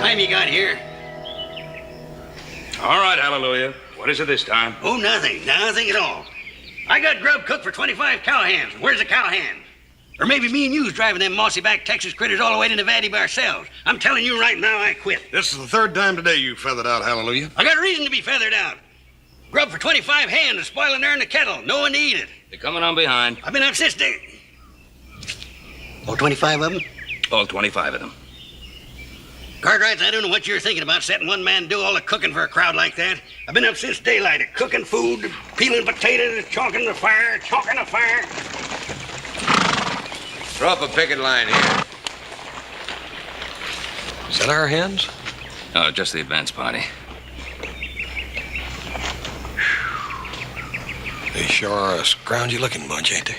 time you got here? All right, hallelujah. What is it this time? Oh, nothing. Nothing at all. I got grub cooked for 25 cowhands. Where's the cowhands? Or maybe me and you's driving them mossy-backed Texas critters all the way to Nevada by ourselves. I'm telling you right now, I quit. This is the third time today you feathered out, hallelujah. I got a reason to be feathered out. Grub for 25 hands is spoiling there in the kettle. No one to eat it. They're coming on behind. I've been up since day. All 25 of them? All 25 of them. Cartwright, I don't know what you're thinking about setting one man to do all the cooking for a crowd like that. I've been up since daylight, cooking food, peeling potatoes, chalking the fire. Throw up a picket line here. Is that our hands? Oh, just the advance party. They sure are a scroungy-looking bunch, ain't they?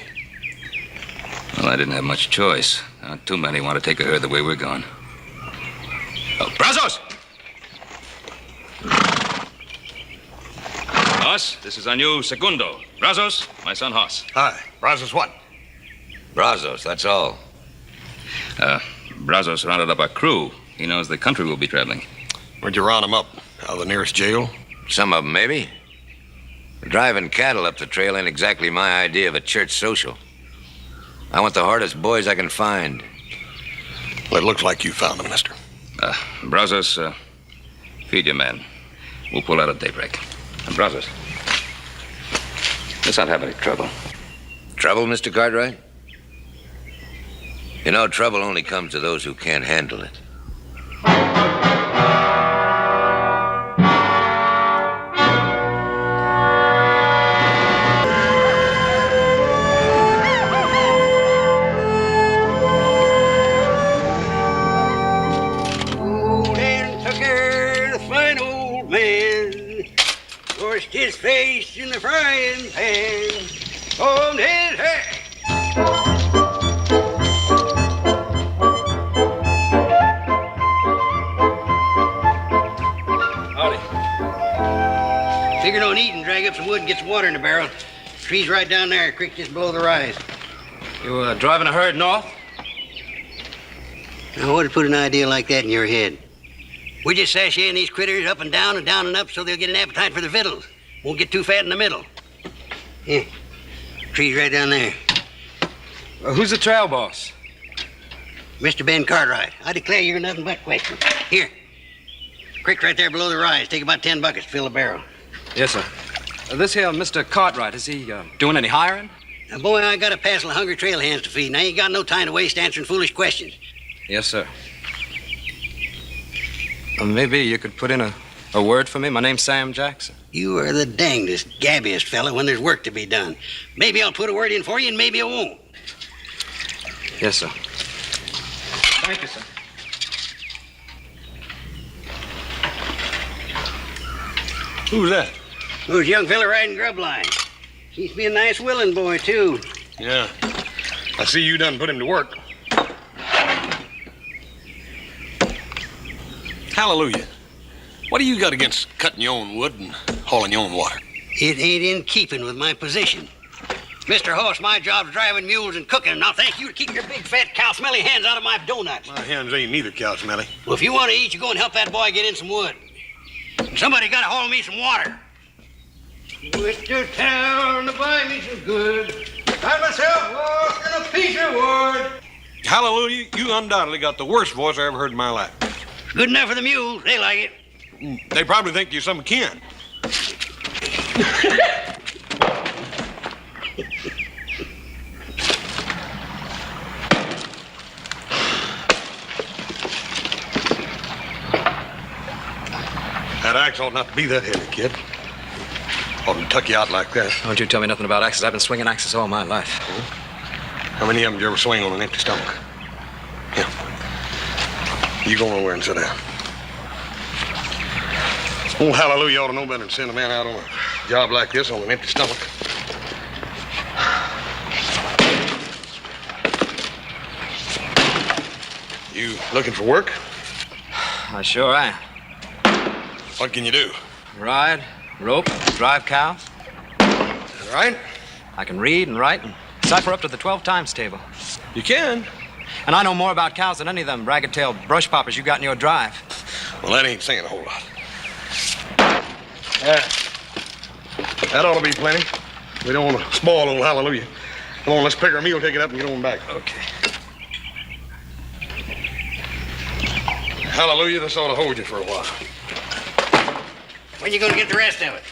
Well, I didn't have much choice. Not too many want to take a herd the way we're going. Oh, Brazos! Hoss, this is our new segundo. Brazos, my son Hoss. Hi. Brazos what? Brazos, that's all. Brazos rounded up our crew. He knows the country we'll be traveling. Where'd you round them up? Out of the nearest jail? Some of them, maybe. Driving cattle up the trail ain't exactly my idea of a church social. I want the hardest boys I can find. Well, it looks like you found them, mister. Brazos, feed your men. We'll pull out at daybreak. And Brazos, let's not have any trouble. Trouble, Mr. Cartwright? You know, trouble only comes to those who can't handle it. His face in the frying pan on his head. Howdy. Figured on eating, drag up some wood and get some water in the barrel. Tree's right down there, creek just below the rise. You driving a herd north? Now, what would put an idea like that in your head? We're just sashaying these critters up and down and up so they'll get an appetite for the victuals. Won't get too fat in the middle. Yeah, tree's right down there. Who's the trail boss? Mr. Ben Cartwright. I declare you're nothing but questions. Here. Creek right there below the rise. Take about 10 buckets to fill the barrel. Yes, sir. This here Mr. Cartwright, is he doing any hiring? Now, boy, I got a passel of hungry trail hands to feed, and I ain't got no time to waste answering foolish questions. Yes, sir. Maybe you could put in a word for me. My name's Sam Jackson. You are the dangdest, gabbiest fella when there's work to be done. Maybe I'll put a word in for you, and maybe I won't. Yes, sir. Thank you, sir. Who's that? Who's a young fella riding grub line? Seems to be a nice willing boy, too. Yeah. I see you done put him to work. Hallelujah. What do you got against cutting your own wood and hauling your own water? It ain't in keeping with my position. Mr. Hoss, my job's driving mules and cooking. Now, thank you to keep your big, fat, cow-smelly hands out of my donuts. My hands ain't neither cow smelly. Well, if you want to eat, you go and help that boy get in some wood. Somebody got to haul me some water. Went to town to buy me some goods. Got myself walking a piece of wood. Hallelujah, you undoubtedly got the worst voice I ever heard in my life. Good enough for the mules. They like it. They probably think you're some kin. That axe ought not to be that heavy, kid. Ought to tuck you out like that. Don't you tell me nothing about axes. I've been swinging axes all my life. How many of them did you ever swing on an empty stomach? Yeah. You go nowhere and sit down. Old Hallelujah ought to know better than send a man out on a job like this on an empty stomach. You looking for work? I sure am. What can you do? Ride, rope, drive cows. Is that right? I can read and write and cipher up to the 12 times table. You can. And I know more about cows than any of them ragged-tailed brush poppers you got in your drive. Well, that ain't saying a whole lot. Yeah. That ought to be plenty. We don't want to spoil old Hallelujah. Come on, let's pick our meal, take it up, and get on back. Okay. Hallelujah, this ought to hold you for a while. When you gonna get the rest of it?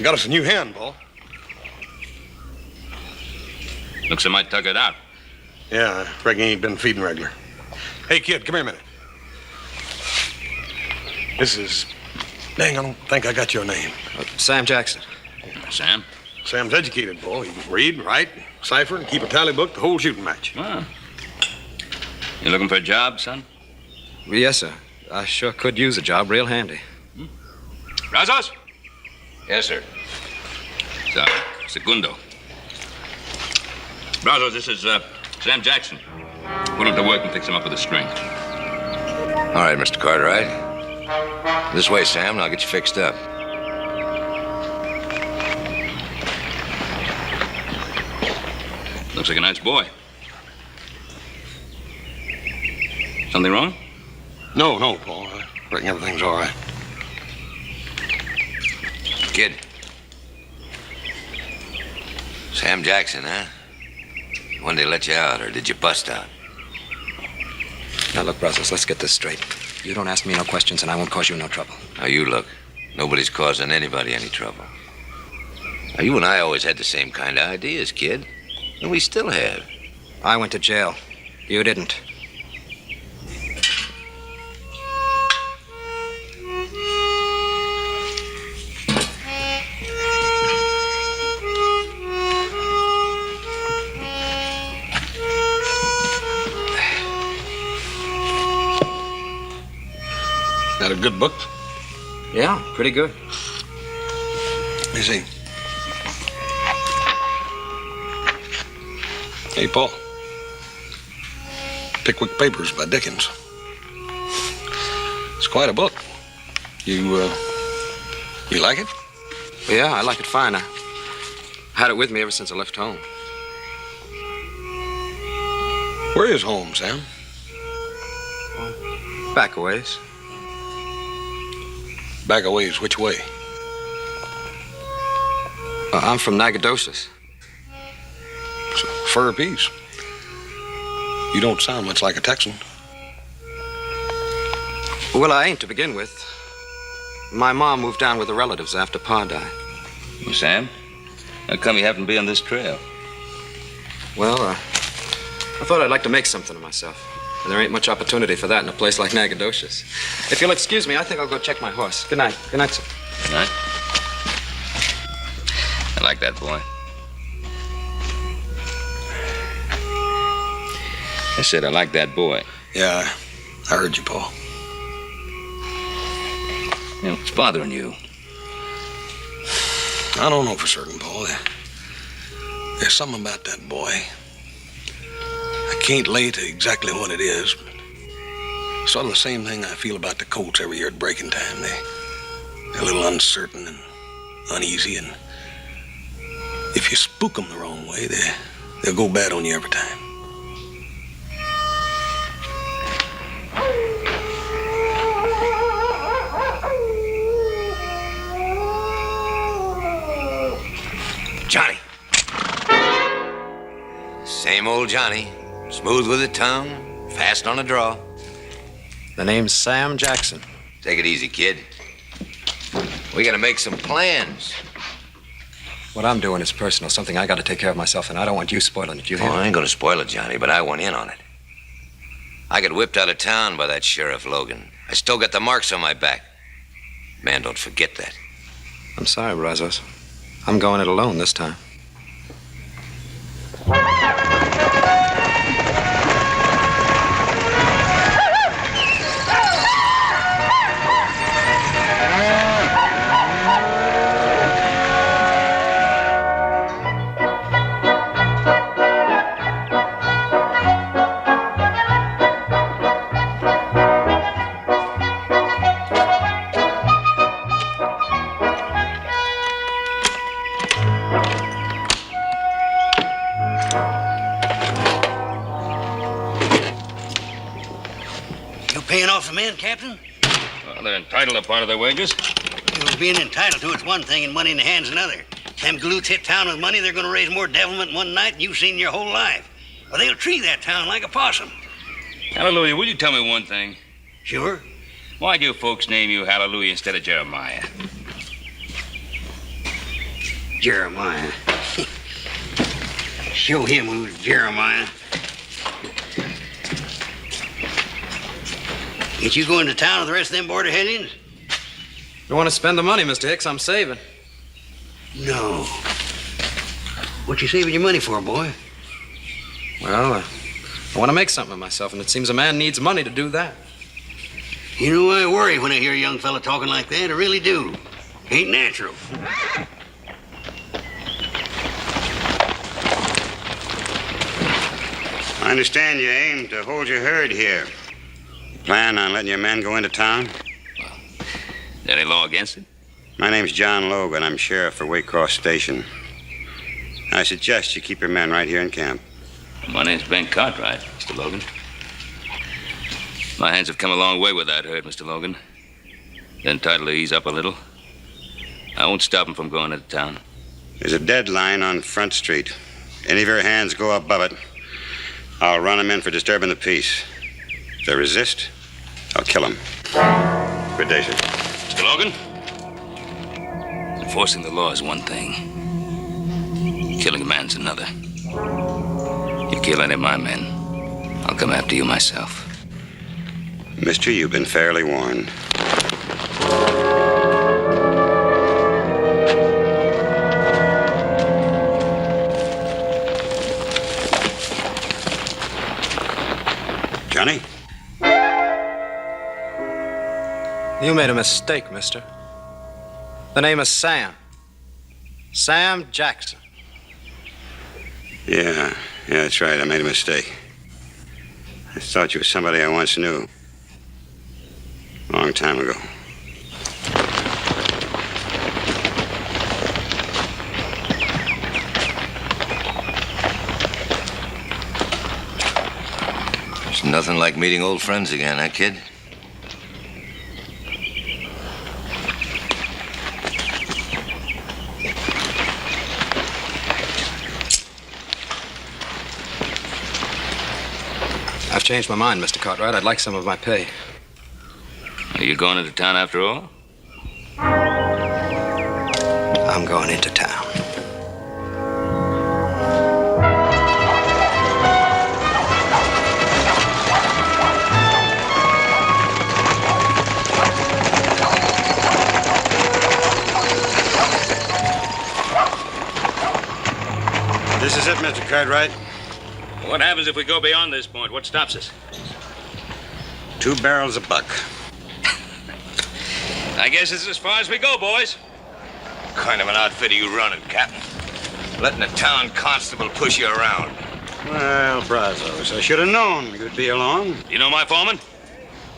Got us a new hand, Paul. Looks like I might tug it out. Yeah, I reckon he ain't been feeding regular. Hey, kid, come here a minute. This is... Dang, I don't think I got your name. Sam Jackson. Sam? Sam's educated, Paul. He can read, write, cipher, and keep a tally book the whole shooting match. Well, you looking for a job, son? Well, yes, sir. I sure could use a job real handy. Brazos? Yes, sir. Segundo. Brazos, this is Sam Jackson. Put him to work and fix him up with a string. All right, Mr. Cartwright. This way, Sam, and I'll get you fixed up. Looks like a nice boy. Something wrong? No, Paul. I reckon everything's all right. Kid. Sam Jackson, huh? When did they let you out, or did you bust out? Now, look, Brazos, let's get this straight. You don't ask me no questions, and I won't cause you no trouble. Now, you look. Nobody's causing anybody any trouble. Now, you and I always had the same kind of ideas, kid. And we still have. I went to jail. You didn't. That a good book? Yeah, pretty good. Let me see. Hey, Paul. Pickwick Papers by Dickens. It's quite a book. You like it? Yeah, I like it fine. I had it with me ever since I left home. Where is home, Sam? Back a ways. Back a ways, which way? I'm from Nacogdoches. It's a fur piece. You don't sound much like a Texan. Well, I ain't to begin with. My mom moved down with her relatives after Pa died. Well, Sam, how come you happen to be on this trail? Well, I thought I'd like to make something of myself. And there ain't much opportunity for that in a place like Nacogdoches. If you'll excuse me, I think I'll go check my horse. Good night. Good night, sir. Good night. I like that boy. I said I like that boy. Yeah, I heard you, Paul. You know, what's bothering you? I don't know for certain, Paul. There's something about that boy. I can't lay to exactly what it is, but sort of the same thing I feel about the colts every year at breaking time. They're a little uncertain and uneasy, and if you spook them the wrong way, they'll go bad on you every time. Johnny. Same old Johnny. Smooth with the tongue, fast on a draw. The name's Sam Jackson. Take it easy, kid. We gotta make some plans. What I'm doing is personal, something I gotta take care of myself, and I don't want you spoiling it, you hear? Oh, I ain't gonna spoil it, Johnny, but I want in on it. I got whipped out of town by that Sheriff Logan. I still got the marks on my back. Man, don't forget that. I'm sorry, Brazos. I'm going it alone this time. off the men, Captain? Well, they're entitled to part of their wages. Being entitled to it's one thing and money in the hand's another. Them galoots hit town with money, they're going to raise more devilment in one night than you've seen in your whole life. Or they'll treat that town like a possum. Hallelujah, will you tell me one thing? Sure. Why'd you folks name you Hallelujah instead of Jeremiah? Jeremiah. Show him who's Jeremiah. Ain't you going to town with the rest of them border hellions? You want to spend the money, Mr. Hicks? I'm saving. No. What you saving your money for, boy? Well, I want to make something of myself, and it seems a man needs money to do that. You know, I worry when I hear a young fella talking like that. I really do. Ain't natural. I understand you aim to hold your herd here. Plan on letting your men go into town? Is there any law against it? My name's John Logan. I'm sheriff for Waycross Station. I suggest you keep your men right here in camp. My name's Ben Cartwright, Mr. Logan. My hands have come a long way with that herd, Mr. Logan. They're entitled to ease up a little. I won't stop them from going into town. There's a deadline on Front Street. Any of your hands go above it, I'll run them in for disturbing the peace. If they resist, I'll kill them. Good day, sir. Mr. Logan? Enforcing the law is one thing. Killing a man's another. You kill any of my men, I'll come after you myself. Mister, you've been fairly warned. Johnny? You made a mistake, mister. The name is Sam. Sam Jackson. Yeah, that's right. I made a mistake. I thought you were somebody I once knew. A long time ago. It's nothing like meeting old friends again, huh, kid? I've changed my mind, Mr. Cartwright. I'd like some of my pay. Are you going into town after all? I'm going into town. This is it, Mr. Cartwright. What happens if we go beyond this point? What stops us? 2 barrels a buck. I guess it's as far as we go, boys. What kind of an outfit are you running, Captain? Letting a town constable push you around. Well, Brazos, I should have known you'd be along. You know my foreman?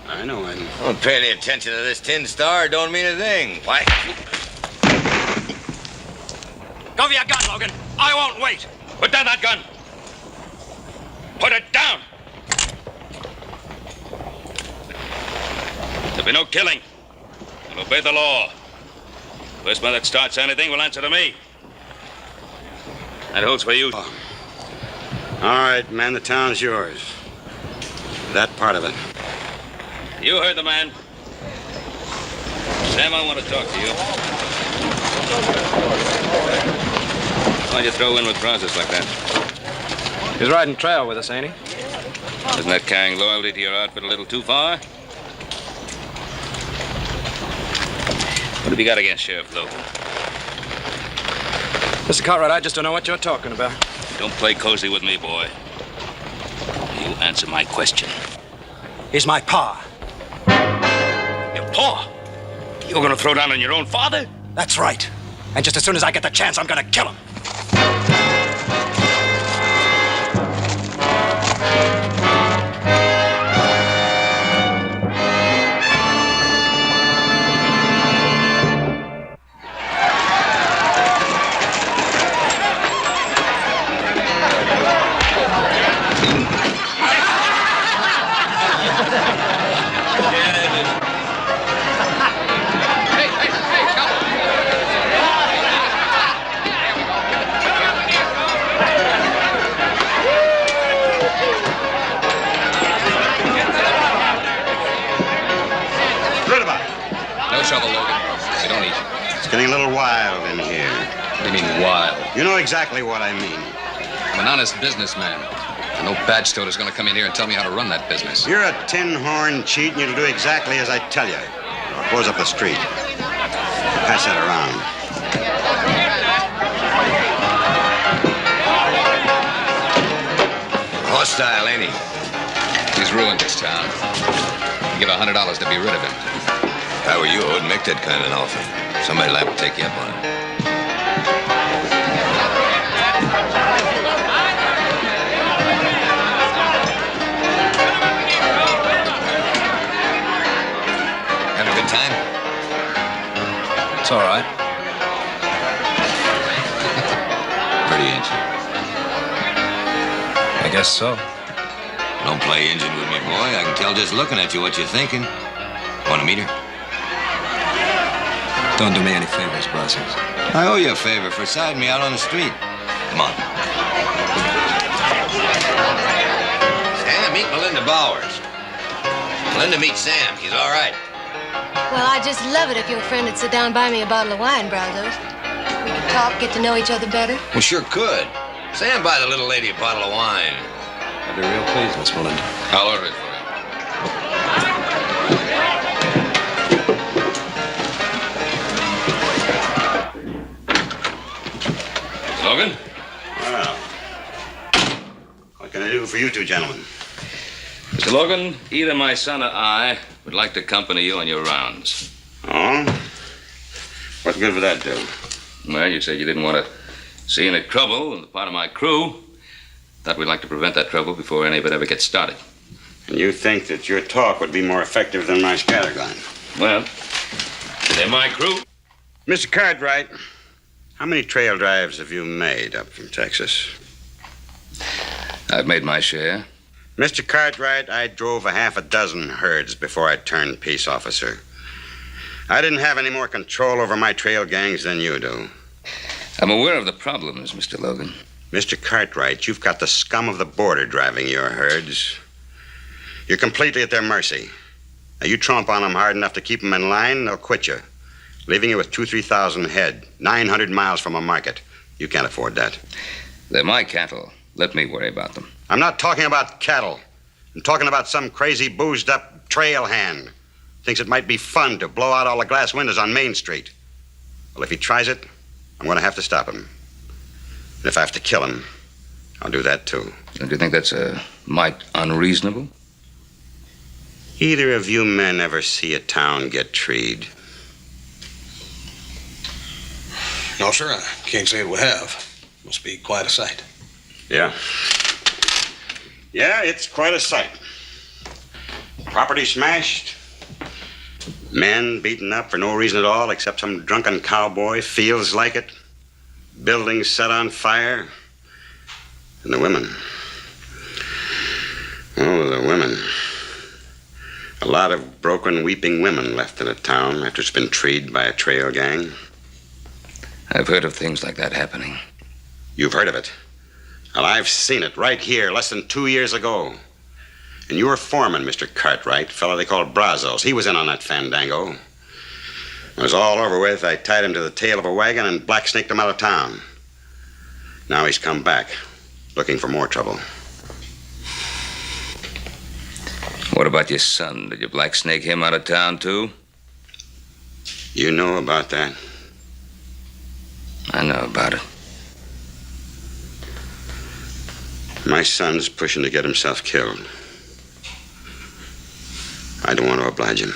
I know him. Don't pay any attention to this tin star. It don't mean a thing. Why? Go for your gun, Logan. I won't wait. Put down that gun. Put it down. There'll be no killing. We'll obey the law. First man that starts anything will answer to me. That holds for you. All right, man, the town's yours. That part of it. You heard the man. Sam, I want to talk to you. Why'd you throw in with Brazos like that? He's riding trail with us, ain't he? Isn't that carrying loyalty to your outfit a little too far? What have you got against Sheriff Logan? Mr. Cartwright, I just don't know what you're talking about. Don't play cozy with me, boy. You answer my question. He's my pa. Your paw? You're gonna throw down on your own father? That's right. And just as soon as I get the chance, I'm gonna kill him. shovel, Logan. We don't eat. It's getting a little wild in here. What do you mean, wild? You know exactly what I mean. I'm an honest businessman. And no badge toter's gonna come in here and tell me how to run that business. You're a tin-horn cheat, and you'll do exactly as I tell you. Or close up the street. Pass that around. Hostile, ain't he? He's ruined this town. You give $100 to be rid of him. If I were you, I wouldn't make that kind of an offer. Somebody'll have to take you up on it. Having a good time? It's all right. Pretty ancient. I guess so. Don't play engine with me, boy. I can tell just looking at you what you're thinking. Want to meet her? Don't do me any favors, Brazos. I owe you a favor for siding me out on the street. Come on. Sam, meet Melinda Bowers. Melinda, meet Sam. He's all right. Well, I'd just love it if your friend would sit down and buy me a bottle of wine, Brazos. We could talk, get to know each other better. Well, sure could. Sam, buy the little lady a bottle of wine. I'd be real pleased, Miss Melinda. I'll order it for you. Logan? Well, what can I do for you two gentlemen? Mr. Logan, either my son or I would like to accompany you on your rounds. Oh? What good would that do? Well, you said you didn't want to see any trouble on the part of my crew. Thought we'd like to prevent that trouble before any of it ever gets started. And you think that your talk would be more effective than my scattergun? Well, they're my crew. Mr. Cartwright, how many trail drives have you made up from Texas? I've made my share. Mr. Cartwright, I drove a half a dozen herds before I turned peace officer. I didn't have any more control over my trail gangs than you do. I'm aware of the problems, Mr. Logan. Mr. Cartwright, you've got the scum of the border driving your herds. You're completely at their mercy. Now, you tromp on them hard enough to keep them in line, they'll quit you, leaving you with 2,000-3,000 head, 900 miles from a market. You can't afford that. They're my cattle. Let me worry about them. I'm not talking about cattle. I'm talking about some crazy, boozed-up trail hand. Thinks it might be fun to blow out all the glass windows on Main Street. Well, if he tries it, I'm going to have to stop him. And if I have to kill him, I'll do that too. Don't you think that's a mite unreasonable? Either of you men ever see a town get treed? No, sir, I can't say we have. Must be quite a sight. Yeah. Yeah, it's quite a sight. Property smashed. Men beaten up for no reason at all except some drunken cowboy feels like it. Buildings set on fire. And the women. Oh, the women. A lot of broken, weeping women left in a town after it's been treed by a trail gang. I've heard of things like that happening. You've heard of it. Well, I've seen it right here less than 2 years ago. And your foreman, Mr. Cartwright, a fellow they called Brazos, he was in on that fandango. When it was all over with, I tied him to the tail of a wagon and black-snaked him out of town. Now he's come back, looking for more trouble. What about your son? Did you black snake him out of town, too? You know about that? I know about it. My son's pushing to get himself killed. I don't want to oblige him.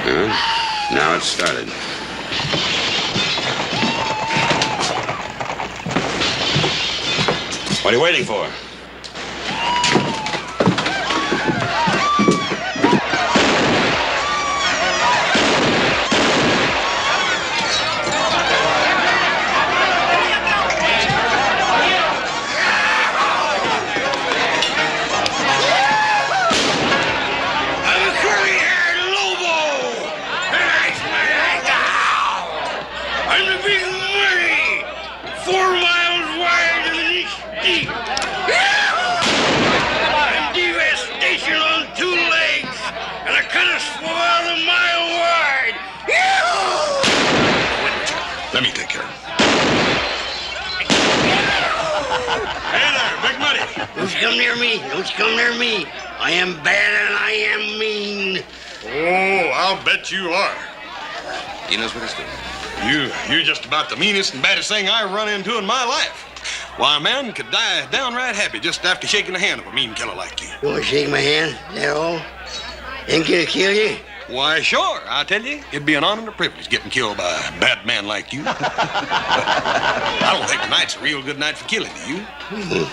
Well, now it's started. What are you waiting for? Let me take care of him. Hey there, Big Muddy. Don't you come near me. Don't you come near me. I am bad and I am mean. Oh, I'll bet you are. He knows what he's doing. You're just about the meanest and baddest thing I run into in my life. Why, a man could die downright happy just after shaking the hand of a mean killer like you. You want to shake my hand? Is that all? Ain't gonna kill you? Why, sure, I tell you, it'd be an honor and a privilege getting killed by a bad man like you. But I don't think tonight's a real good night for killing, do you?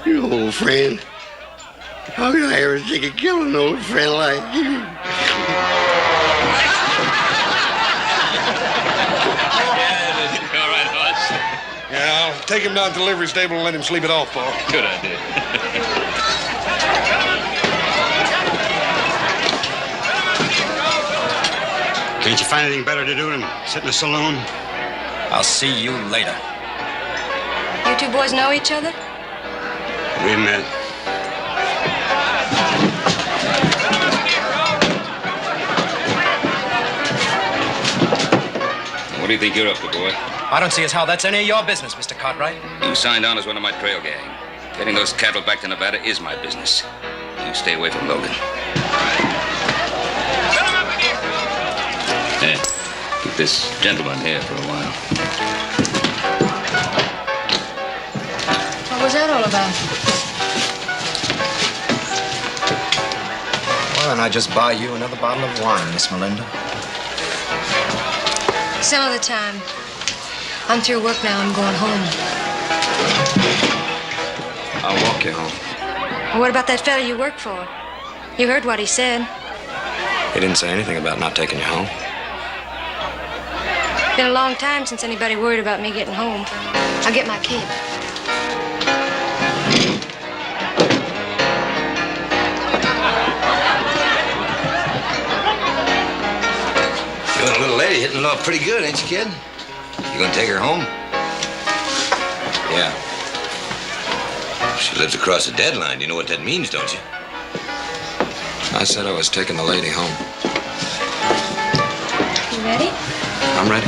You old friend. How could I ever think of killing an old friend like you? All right, boss. Yeah, I'll take him down to the livery stable and let him sleep it off, Paul. Good idea. Can't you find anything better to do than sit in a saloon? I'll see you later. You two boys know each other? We met. What do you think you're up to, boy? I don't see as how that's any of your business, Mr. Cartwright. You signed on as one of my trail gang. Getting those cattle back to Nevada is my business. You stay away from Logan. Hey, keep this gentleman here for a while. What was that all about? Why don't I just buy you another bottle of wine, Miss Melinda? Some of the time. I'm through work now. I'm going home. I'll walk you home. Well, what about that fella you work for? You heard what he said. He didn't say anything about not taking you home. Been a long time since anybody worried about me getting home. I'll get my kid. Your little lady hitting it off pretty good, ain't you, kid? You gonna take her home? Yeah. She lives across the deadline. You know what that means, don't you? I said I was taking the lady home. You ready? I'm ready.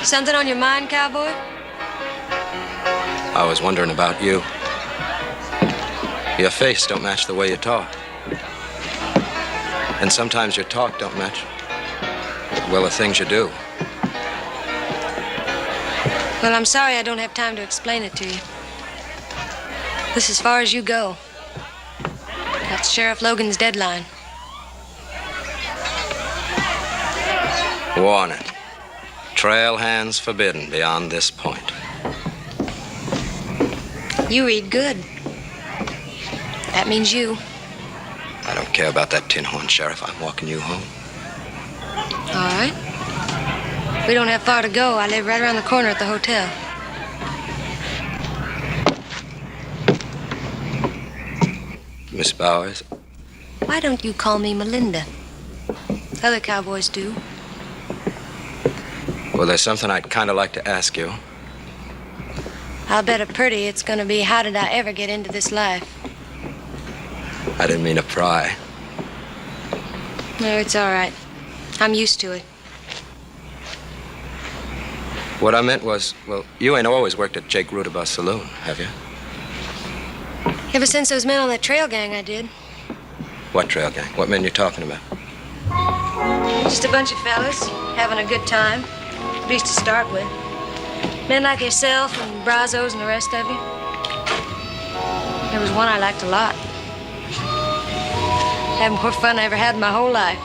Something on your mind, cowboy? I was wondering about you. Your face don't match the way you talk. And sometimes your talk don't match, well, the things you do. Well, I'm sorry I don't have time to explain it to you. This is as far as you go. That's Sheriff Logan's deadline. Warning. Trail hands forbidden beyond this point. You read good. That means you. I don't care about that tin horn, Sheriff. I'm walking you home. All right. We don't have far to go. I live right around the corner at the hotel. Miss Bowers, Why don't you call me Melinda? Other cowboys do. well, there's something I'd kind of like to ask you. I'll bet a pretty it's gonna be, how did I ever get into this life? I didn't mean to pry. No, it's all right. I'm used to it. What I meant was, well, you ain't always worked at Jake Rudabaugh's saloon, have you? Ever since those men on that trail gang, I did. What trail gang? What men you talking about? Just a bunch of fellas having a good time, at least to start with. Men like yourself and Brazos and the rest of you. There was one I liked a lot. Had more fun I ever had in my whole life.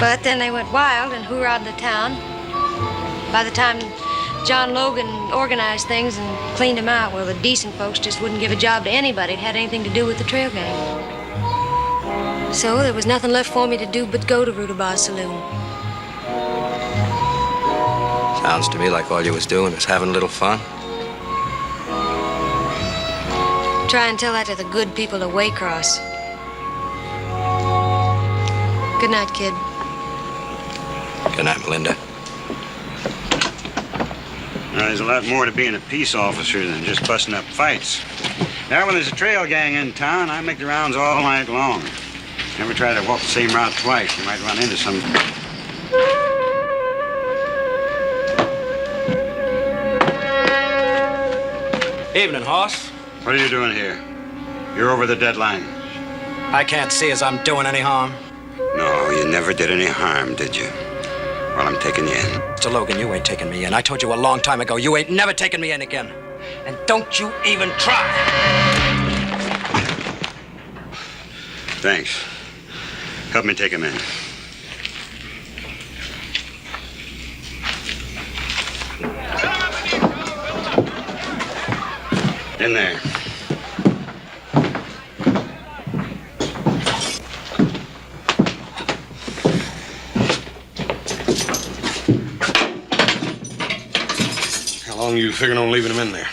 But then they went wild and hoorah'd the town. By the time John Logan organized things and cleaned them out, well, the decent folks just wouldn't give a job to anybody that had anything to do with the trail gang. So there was nothing left for me to do but go to Rudabaugh's saloon. Sounds to me like all you was doing was having a little fun. Try and tell that to the good people of Waycross. Good night, kid. Good night, Melinda. There's a lot more to being a peace officer than just busting up fights. Now, when there's a trail gang in town, I make the rounds all night long. Never try to walk the same route twice. You might run into some... Evening, Hoss. What are you doing here? You're over the deadline. I can't see as I'm doing any harm. No, you never did any harm, did you? Well, I'm taking you in. Mr. Logan, you ain't taking me in. I told you a long time ago, you ain't never taking me in again. And don't you even try. Thanks. Help me take him in. In there. How long you figuring on leaving him in there?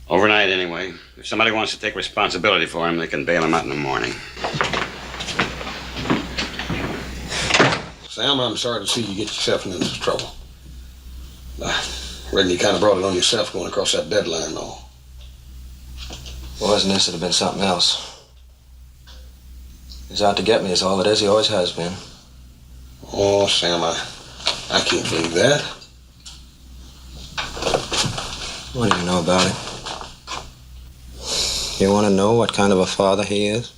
Overnight, anyway. If somebody wants to take responsibility for him, they can bail him out in the morning. Sam, I'm sorry to see you get yourself into this trouble. I reckon you kind of brought it on yourself going across that deadline, though. Wasn't this? It'd have been something else. He's out to get me, is all it is. He always has been. Oh, Sam, I can't believe that. What do you know about it? You want to know what kind of a father he is?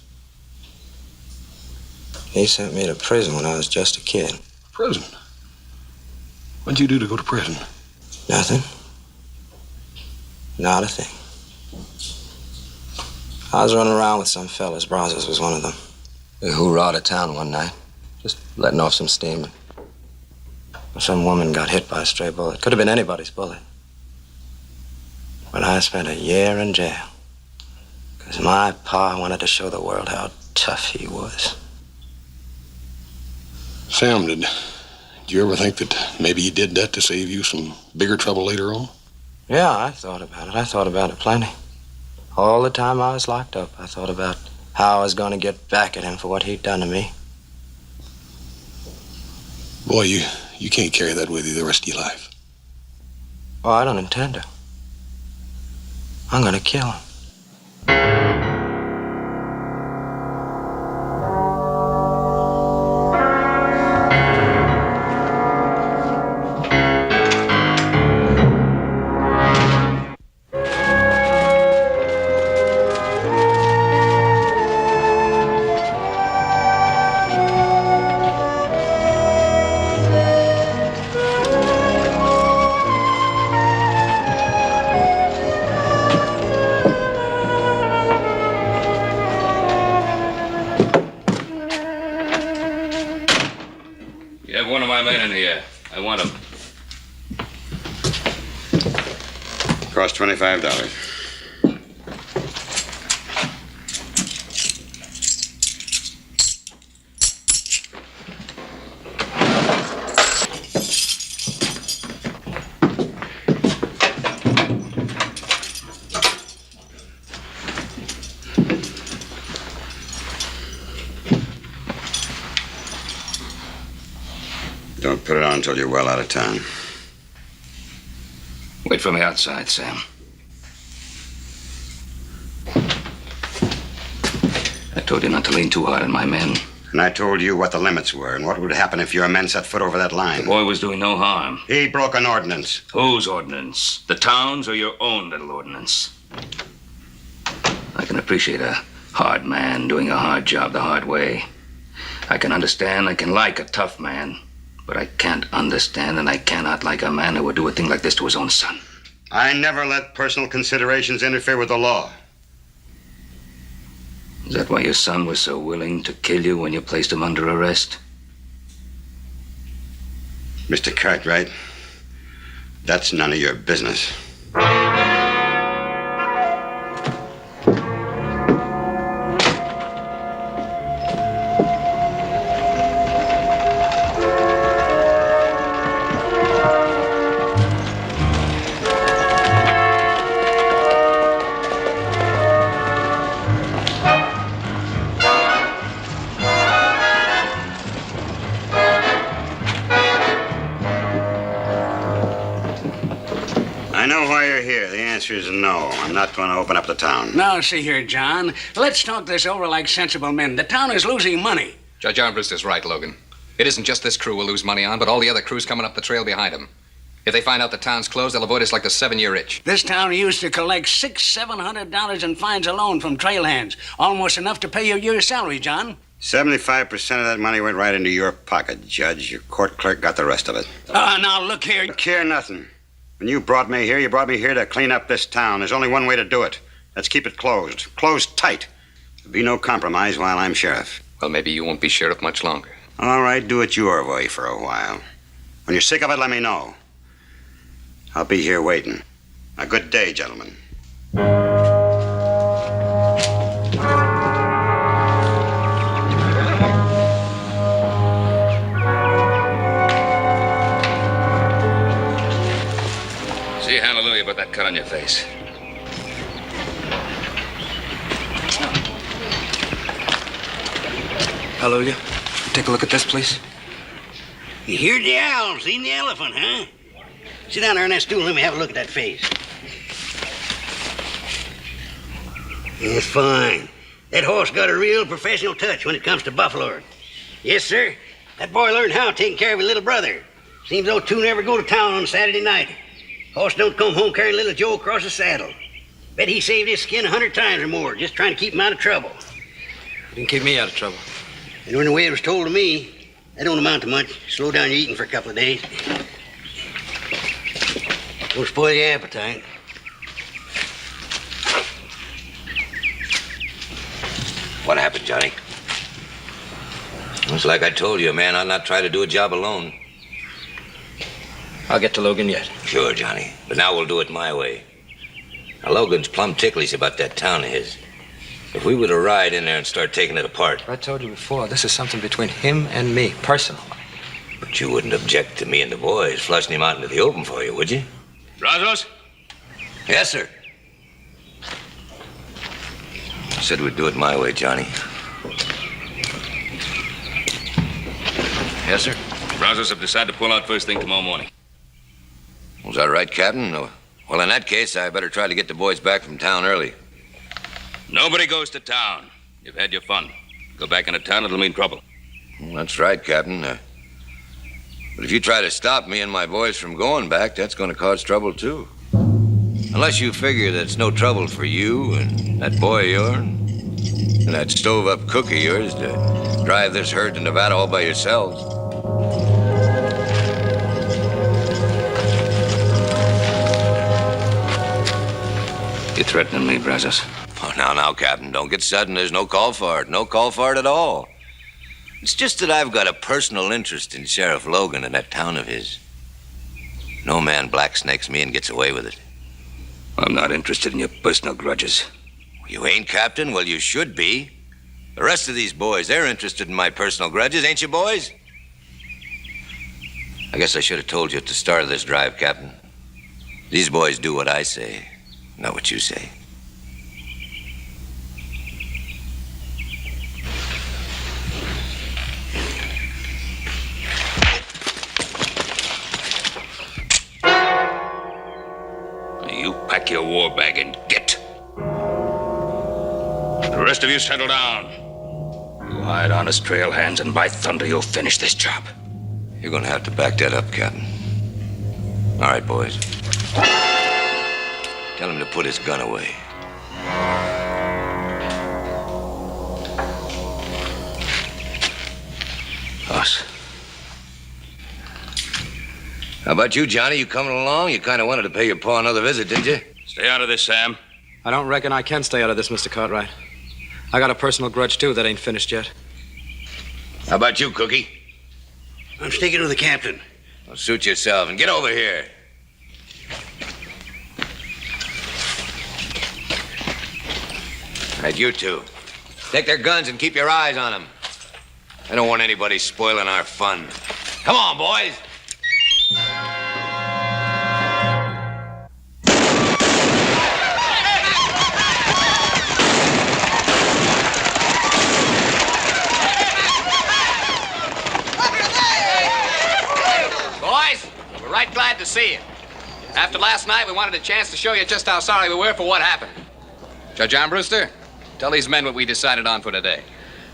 He sent me to prison when I was just a kid. Prison? What'd you do to go to prison? Nothing. Not a thing. I was running around with some fellas. Bronzes was one of them. We hoorah'd at town one night, just letting off some steam. Some woman got hit by a stray bullet. Could have been anybody's bullet. But I spent a year in jail. Because my pa wanted to show the world how tough he was. Sam, did you ever think that maybe you did that to save you some bigger trouble later on? Yeah, I thought about it. I thought about it plenty. All the time I was locked up, I thought about how I was going to get back at him for what he'd done to me. Boy, you can't carry that with you the rest of your life. Oh, I don't intend to. I'm going to kill him. Cost $25. Don't put it on until you're well out of town. Wait for me outside, Sam. I told you not to lean too hard on my men. And I told you what the limits were and what would happen if your men set foot over that line. The boy was doing no harm. He broke an ordinance. Whose ordinance? The town's or your own little ordinance? I can appreciate a hard man doing a hard job the hard way. I can understand, I can like a tough man. But I can't understand and I cannot like a man who would do a thing like this to his own son. I never let personal considerations interfere with the law. Is that why your son was so willing to kill you when you placed him under arrest? Mr. Cartwright, that's none of your business. here. The answer is no. I'm not going to open up the town. Now, see here, John. Let's talk this over like sensible men. The town is losing money. Judge Armbruster's right, Logan. It isn't just this crew we'll lose money on, but all the other crews coming up the trail behind him. If they find out the town's closed, they'll avoid us like the 7-year itch. This town used to collect $600-700 in fines alone from trail hands. Almost enough to pay your year's salary, John. 75% of that money went right into your pocket, Judge. Your court clerk got the rest of it. Now, look here. Look here, nothing. When you brought me here to clean up this town. There's only one way to do it. Let's keep it closed. Closed tight. There'll be no compromise while I'm sheriff. Well, maybe you won't be sheriff much longer. All right, do it your way for a while. When you're sick of it, let me know. I'll be here waiting. A good day, gentlemen. See, hallelujah about that cut on your face. Hallelujah. Take a look at this, please. You heard the owl, seen the elephant, huh? Sit down there on that stool and let me have a look at that face. It's fine. That horse got a real professional touch when it comes to buffalo. Yes, sir. That boy learned how taking care of his little brother. Seems those two never go to town on Saturday night. Horse don't come home carrying little Joe across the saddle. Bet he saved his skin 100 times or more just trying to keep him out of trouble. You didn't keep me out of trouble. And when the way it was told to me, that don't amount to much. Slow down your eating for a couple of days. Don't spoil your appetite. What happened, Johnny? It's like I told you, a man ought not try to do a job alone. I'll get to Logan yet. Sure, Johnny. But now we'll do it my way. Now, Logan's plumb ticklish about that town of his. If we were to ride in there and start taking it apart... I told you before, this is something between him and me, personal. But you wouldn't object to me and the boys flushing him out into the open for you, would you? Brazos? Yes, sir. Said we'd do it my way, Johnny. Yes, sir? Brazos have decided to pull out first thing tomorrow morning. Was that right, Captain? Well, in that case, I better try to get the boys back from town early. Nobody goes to town. You've had your fun. Go back into town, it'll mean trouble. Well, that's right, Captain. But if you try to stop me and my boys from going back, that's going to cause trouble, too. Unless you figure that it's no trouble for you and that boy of yours and that stove-up cook of yours to drive this herd to Nevada all by yourselves. You threatening me, Brazos? Oh, now, Captain, don't get sudden. There's no call for it. No call for it at all. It's just that I've got a personal interest in Sheriff Logan and that town of his. No man blacksnakes me and gets away with it. I'm not interested in your personal grudges. You ain't, Captain? Well, you should be. The rest of these boys, they're interested in my personal grudges, ain't you, boys? I guess I should have told you at the start of this drive, Captain. These boys do what I say, not what you say. You pack your war bag and get. The rest of you settle down. You hired honest trail hands, and by thunder, you'll finish this job. You're gonna have to back that up, Captain. All right, boys. Tell him to put his gun away. Boss. How about you, Johnny? You coming along? You kind of wanted to pay your pa another visit, didn't you? Stay out of this, Sam. I don't reckon I can stay out of this, Mr. Cartwright. I got a personal grudge, too, that ain't finished yet. How about you, Cookie? I'm sticking with the captain. Well, suit yourself and get over here. All right, you two. Take their guns and keep your eyes on them. I don't want anybody spoiling our fun. Come on, boys. Boys, we're right glad to see you. After last night, we wanted a chance to show you just how sorry we were for what happened. Judge Armbruster, tell these men what we decided on for today.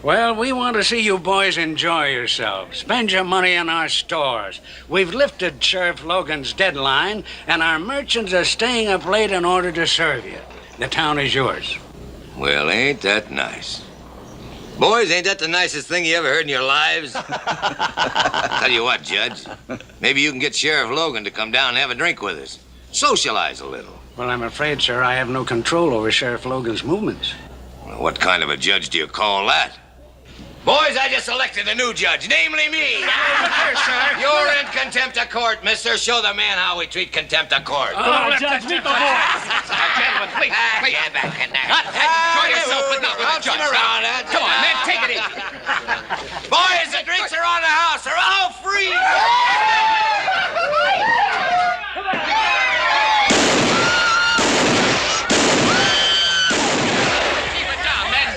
Well, we want to see you boys enjoy yourselves. Spend your money in our stores. We've lifted Sheriff Logan's deadline, and our merchants are staying up late in order to serve you. The town is yours. Well, ain't that nice? Boys, ain't that the nicest thing you ever heard in your lives? Tell you what, Judge. Maybe you can get Sheriff Logan to come down and have a drink with us. Socialize a little. Well, I'm afraid, sir, I have no control over Sheriff Logan's movements. Well, what kind of a judge do you call that? Boys, I just elected a new judge, namely me. Here, sir. You're in contempt of court, mister. Show the man how we treat contempt of court. Judge, meet the boys. Gentlemen, please. Get back in there. Enjoy yourself, but not with the judge. Around, Come on, man, take it easy. Boys, the drinks are on the house. They're all free. Keep it down, men.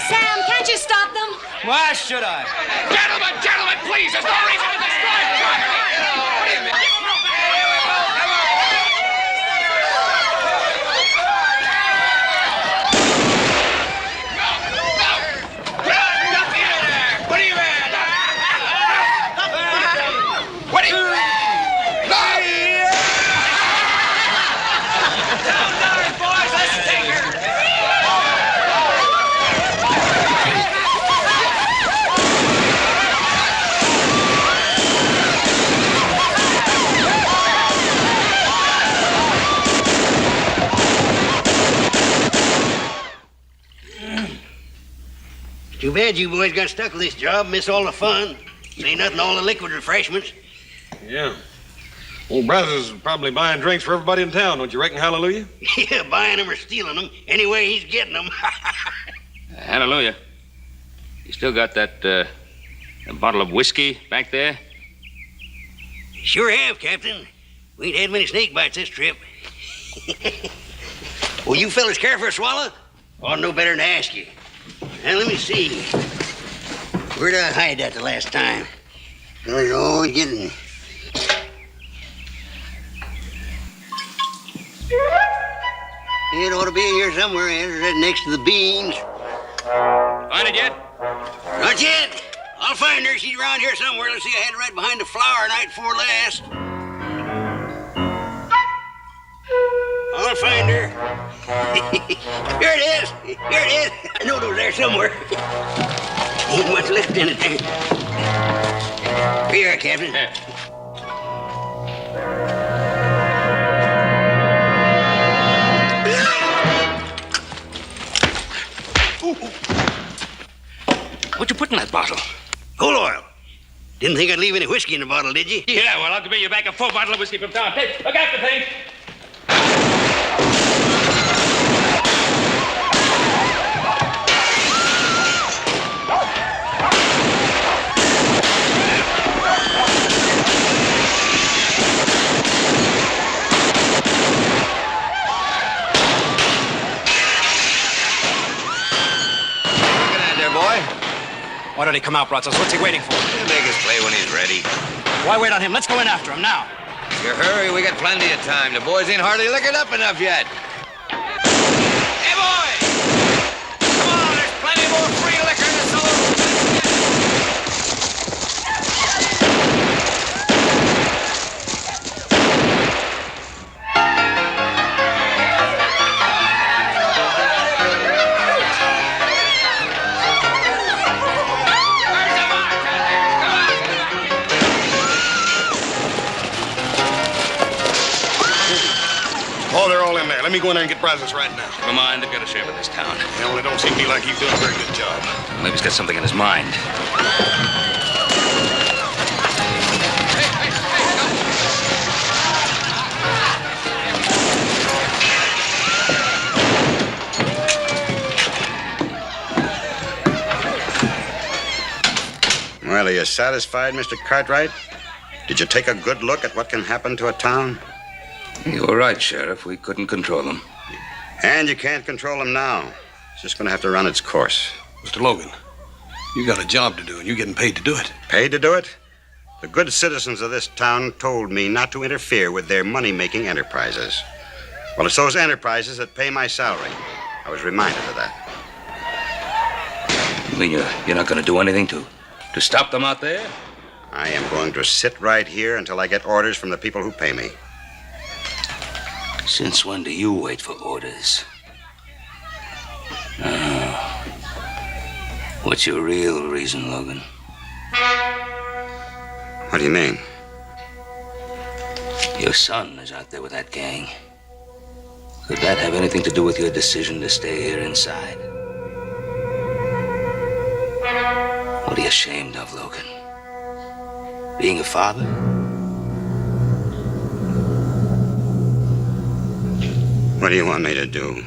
Sam, can't you stop them? Why should I? Gentlemen, please. There's no reason to destroy the property. What do you mean? Too bad you boys got stuck with this job, miss all the fun. Say nothing, all the liquid refreshments. Yeah. Old Brazos is probably buying drinks for everybody in town, don't you reckon, Hallelujah? Yeah, buying them or stealing them. Anyway, he's getting them. Hallelujah. You still got that bottle of whiskey back there? Sure have, Captain. We ain't had many snake bites this trip. Well, you fellas care for a swallow? Ought to know better than to ask you. Now, let me see. Where'd I hide that the last time? I was always getting... It ought to be in here somewhere, right next to the beans. Find it yet? Not yet. I'll find her. She's around here somewhere. Let's see, I had her right behind the flower night before last. I'll find her. Here it is. Here it is. I know it was there somewhere. Ain't much left in it there. Here you are, Captain. Yeah. What'd you put in that bottle? Coal oil. Didn't think I'd leave any whiskey in the bottle, did you? Yeah, well, I'll give you back a full bottle of whiskey from town. Hey, look after things. Why don't he come out, Brazos? What's he waiting for? He'll make us play when he's ready. Why wait on him? Let's go in after him now. You hurry, we got plenty of time. The boys ain't hardly liquored up enough yet. Hey, boys! Come on, there's plenty more free liquor in the saloon. Oh, they're all in there. Let me go in there and get Brazos right now. Come on, they've got a sheriff in this town. Well, it don't seem to me like he's doing a very good job. Maybe he's got something in his mind. Well, are you satisfied, Mr. Cartwright? Did you take a good look at what can happen to a town? You were right, Sheriff. We couldn't control them. And you can't control them now. It's just going to have to run its course. Mr. Logan, you got a job to do, and you're getting paid to do it. Paid to do it? The good citizens of this town told me not to interfere with their money-making enterprises. Well, it's those enterprises that pay my salary. I was reminded of that. You mean you're not going to do anything to stop them out there? I am going to sit right here until I get orders from the people who pay me. Since when do you wait for orders? What's your real reason, Logan? What do you mean? Your son is out there with that gang. Could that have anything to do with your decision to stay here inside? What are you ashamed of, Logan? Being a father? What do you want me to do?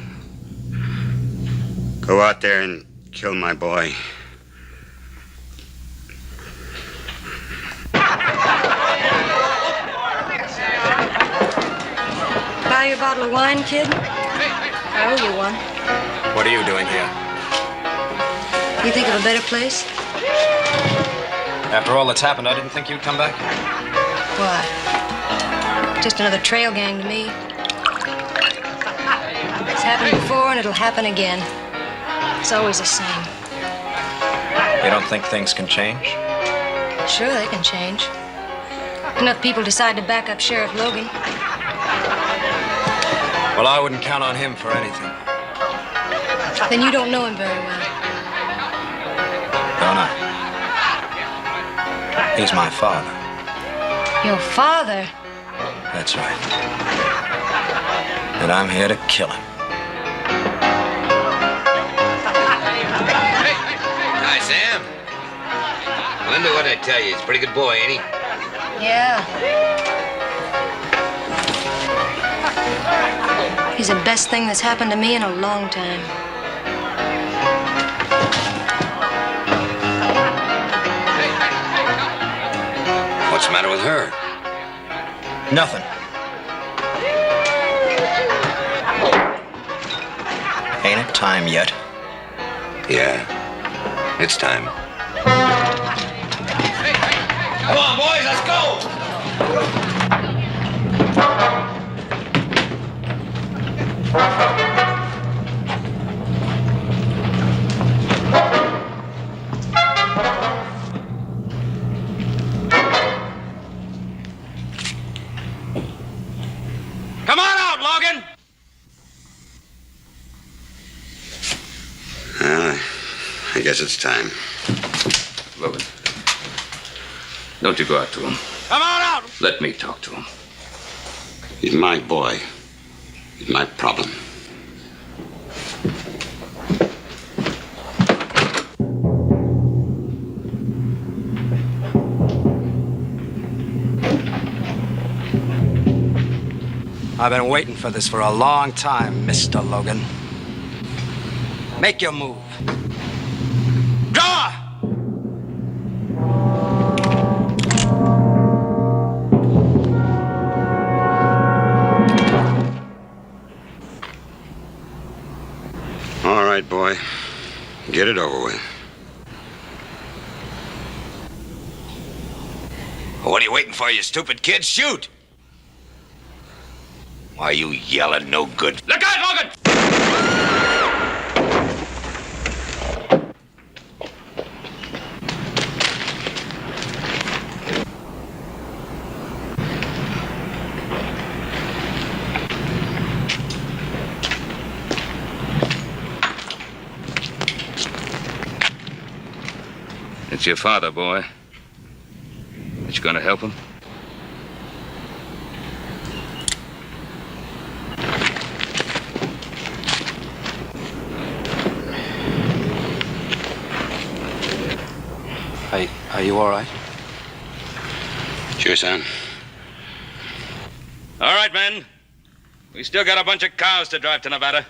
Go out there and kill my boy? Buy your bottle of wine, kid? I owe you one. What are you doing here? You think of a better place? After all that's happened, I didn't think you'd come back. What? Just another trail gang to me. It's happened before and it'll happen again. It's always the same. You don't think things can change? Sure, they can change. Enough people decide to back up Sheriff Logan. Well, I wouldn't count on him for anything. Then you don't know him very well. Don't I? He's my father. Your father? That's right. And I'm here to kill him. Hi, Sam. Wonder what I tell you. He's a pretty good boy, ain't he? Yeah. He's the best thing that's happened to me in a long time. What's the matter with her? Nothing. Ain't it time yet? Yeah, it's time. Come on, boys, let's go! Come on out, Logan! I guess it's time. Logan, don't you go out to him. Come on out! Let me talk to him. He's my boy. He's my problem. I've been waiting for this for a long time, Mr. Logan. Make your move. Draw! All right, boy. Get it over with. What are you waiting for, you stupid kid? Shoot! Why are you yelling no good? Look out, Logan! It's your father, boy. Are you gonna help him? Are you all right? Sure, son. All right, men. We still got a bunch of cows to drive to Nevada.